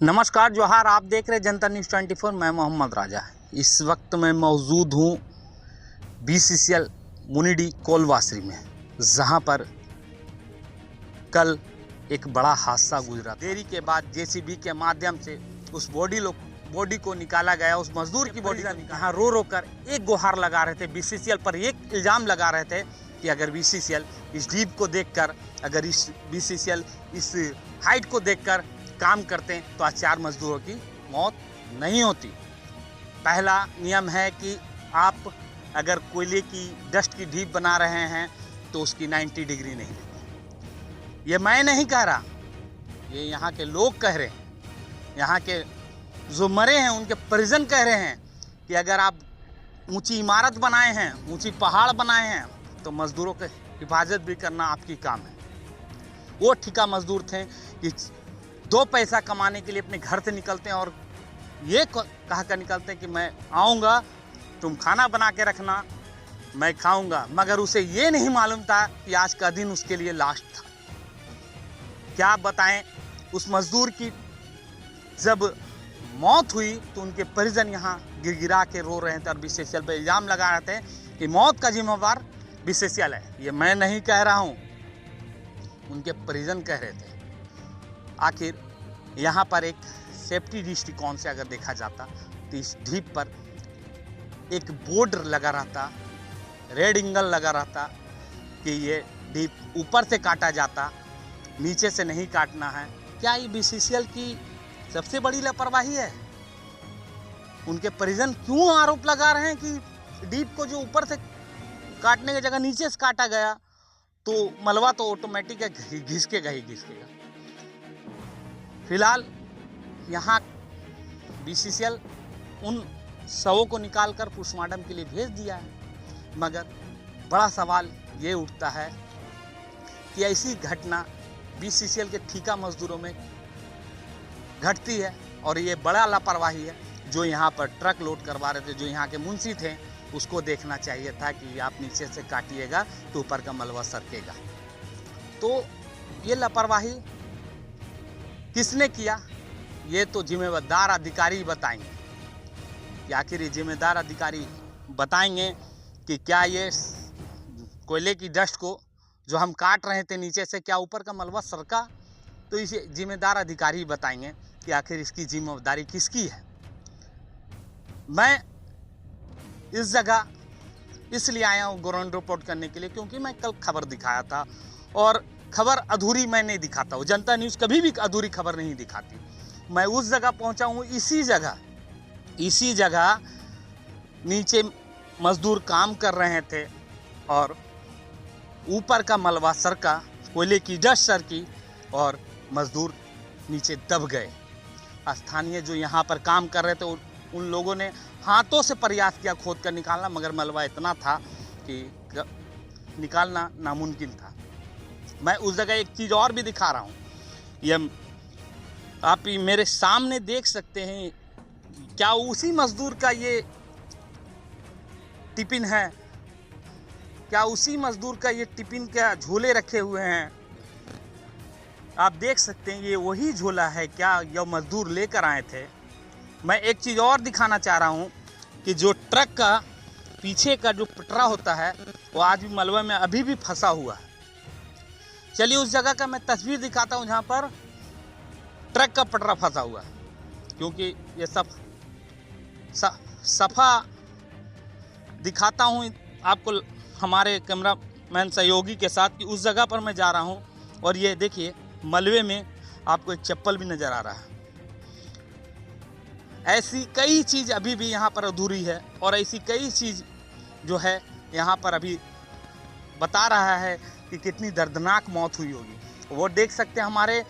नमस्कार जोहार, आप देख रहे जनता न्यूज़ 24। मैं मोहम्मद राजा। इस वक्त मैं मौजूद हूँ BCCL मुनिडी कोलवासरी में, जहाँ पर कल एक बड़ा हादसा गुजरा। देरी के बाद JCB के माध्यम से उस बॉडी को निकाला गया। उस मजदूर की बॉडी यहाँ रो रो कर एक गुहार लगा रहे थे। BCCL पर एक इल्ज़ाम लगा रहे थे कि अगर BCCL इस डीप को देखकर, अगर इस BCCL इस हाइट को देखकर काम करते हैं तो आज 4 मजदूरों की मौत नहीं होती। पहला नियम है कि आप अगर कोयले की डस्ट की ढीप बना रहे हैं तो उसकी 90 डिग्री नहीं लेते। ये मैं नहीं कह रहा, ये यहाँ के लोग कह रहे हैं। यहाँ के जो मरे हैं उनके परिजन कह रहे हैं कि अगर आप ऊंची इमारत बनाए हैं, ऊंची पहाड़ बनाए हैं तो मजदूरों की हिफाजत भी करना आपकी काम है। वो ठिका मजदूर थे कि 2 पैसा कमाने के लिए अपने घर से निकलते हैं और ये कह कर निकलते हैं कि मैं आऊँगा, तुम खाना बना के रखना, मैं खाऊंगा। मगर उसे ये नहीं मालूम था कि आज का दिन उसके लिए लास्ट था। क्या बताएं, उस मजदूर की जब मौत हुई तो उनके परिजन यहाँ गिड़गिड़ा के रो रहे थे और BCCL पर इल्ज़ाम लगा रहे थे कि मौत का जिम्मेवार BCCL है। ये मैं नहीं कह रहा हूँ, उनके परिजन कह रहे थे। आखिर यहाँ पर एक सेफ्टी दृष्टिकोण से अगर देखा जाता तो इस ढीप पर एक बोर्ड लगा रहता, रेड एंगल लगा रहता कि ये ढीप ऊपर से काटा जाता, नीचे से नहीं काटना है। क्या ये BCCL की सबसे बड़ी लापरवाही है? उनके परिजन क्यों आरोप लगा रहे हैं कि डीप को जो ऊपर से काटने की जगह नीचे से काटा गया तो मलबा तो ऑटोमेटिक है, घिसकेगा ही घिसकेगा। फिलहाल यहाँ BCCL उन शवों को निकालकर पोस्टमार्टम के लिए भेज दिया है। मगर बड़ा सवाल ये उठता है कि ऐसी घटना BCCL के ठेका मजदूरों में घटती है और ये बड़ा लापरवाही है। जो यहाँ पर ट्रक लोड करवा रहे थे, जो यहाँ के मुंशी थे, उसको देखना चाहिए था कि आप नीचे से काटिएगा तो ऊपर का मलबा सरकेगा। तो ये लापरवाही किसने किया, ये तो जिम्मेदार अधिकारी बताएंगे। कि आखिर ये जिम्मेदार अधिकारी बताएंगे कि क्या ये कोयले की डस्ट को जो हम काट रहे थे नीचे से, क्या ऊपर का मलबा सरका? तो इसे जिम्मेदार अधिकारी बताएंगे कि आखिर इसकी जिम्मेदारी किसकी है। मैं इस जगह इसलिए आया हूँ ग्राउंड रिपोर्ट करने के लिए क्योंकि मैं कल खबर दिखाया था और खबर अधूरी मैं नहीं दिखाता हूँ। जनता न्यूज़ कभी भी अधूरी खबर नहीं दिखाती। मैं उस जगह पहुँचा हूँ, इसी जगह नीचे मजदूर काम कर रहे थे और ऊपर का मलबा सरका, कोयले की डस्ट सरकी और मजदूर नीचे दब गए। स्थानीय जो यहाँ पर काम कर रहे थे उन लोगों ने हाथों से प्रयास किया खोद कर निकालना, मगर मलबा इतना था कि निकालना नामुमकिन था। मैं उस जगह एक चीज़ और भी दिखा रहा हूँ, ये आप मेरे सामने देख सकते हैं। क्या उसी मजदूर का ये टिफिन है? क्या उसी मजदूर का ये टिफिन का झोले रखे हुए हैं? आप देख सकते हैं ये वही झोला है क्या यह मजदूर लेकर आए थे? मैं एक चीज़ और दिखाना चाह रहा हूँ कि जो ट्रक का पीछे का जो पटरा होता है वो आज भी मलबे में अभी भी फंसा हुआ है। चलिए उस जगह का मैं तस्वीर दिखाता हूँ जहाँ पर ट्रक का पटरा फंसा हुआ है, क्योंकि ये सब सफ़ा दिखाता हूँ आपको हमारे कैमरामैन सहयोगी के साथ कि उस जगह पर मैं जा रहा हूँ और ये देखिए मलबे में आपको एक चप्पल भी नज़र आ रहा है। ऐसी कई चीज़ अभी भी यहाँ पर अधूरी है और ऐसी कई चीज़ जो है यहाँ पर अभी बता रहा है कि कितनी दर्दनाक मौत हुई होगी। वो देख सकते हैं हमारे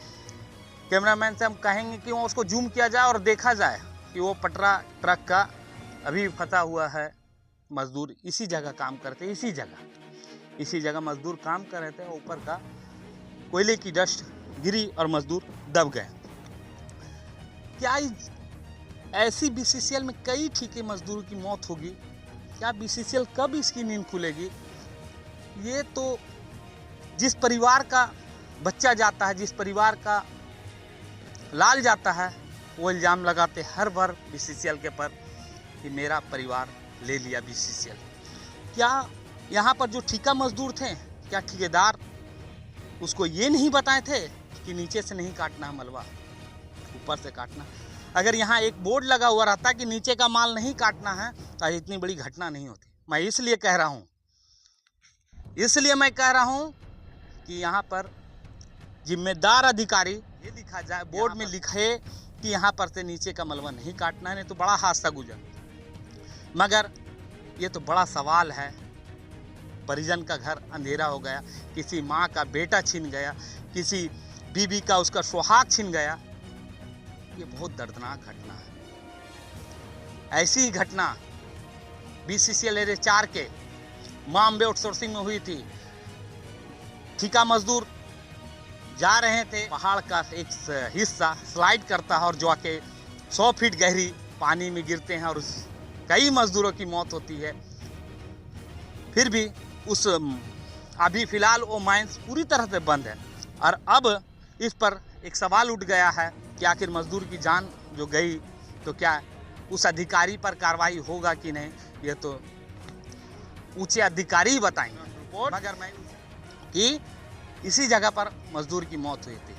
कैमरामैन से, हम कहेंगे कि वो उसको जूम किया जाए और देखा जाए कि वो पटरा ट्रक का अभी फंसा हुआ है। मजदूर इसी जगह काम करते, इसी जगह मजदूर काम कर रहे थे, ऊपर का कोयले की डस्ट गिरी और मजदूर दब गए। क्या ऐसी BCCL में कई ठेके मजदूरों की मौत होगी? क्या BCCL कब इसकी नींद खुलेगी? ये तो जिस परिवार का बच्चा जाता है, जिस परिवार का लाल जाता है, वो इल्ज़ाम लगाते हर बार बीसीसीएल के पर कि मेरा परिवार ले लिया बीसीसीएल। क्या यहाँ पर जो ठेका मजदूर थे, क्या ठेकेदार उसको ये नहीं बताए थे कि नीचे से नहीं काटना है मलबा, ऊपर से काटना? अगर यहाँ एक बोर्ड लगा हुआ रहता कि नीचे का माल नहीं काटना है तो इतनी बड़ी घटना नहीं होती। मैं इसलिए कह रहा हूँ कि यहाँ पर जिम्मेदार अधिकारी ये लिखा जाए, बोर्ड में लिखे कि यहाँ पर से नीचे का मलबा नहीं काटना है, नहीं तो बड़ा हादसा गुजर। मगर ये तो बड़ा सवाल है, परिजन का घर अंधेरा हो गया, किसी माँ का बेटा छिन गया, किसी बीबी का उसका सुहाग छिन गया। ये बहुत दर्दनाक घटना है। ऐसी ही घटना बीसीसीएल एरिया 4 के मामबे आउटसोर्सिंग में हुई थी। ठेका मजदूर जा रहे थे, पहाड़ का एक हिस्सा स्लाइड करता है और जो आके 100 फीट गहरी पानी में गिरते हैं और कई मजदूरों की मौत होती है। फिर भी अभी फिलहाल वो माइंस पूरी तरह से बंद है और अब इस पर एक सवाल उठ गया है कि आखिर मजदूर की जान जो गई तो क्या उस अधिकारी पर कार्रवाई होगा कि नहीं, ये तो ऊंचे अधिकारी ही बताएंगे। मगर मैं कि इसी जगह पर मजदूर की मौत हुई थी।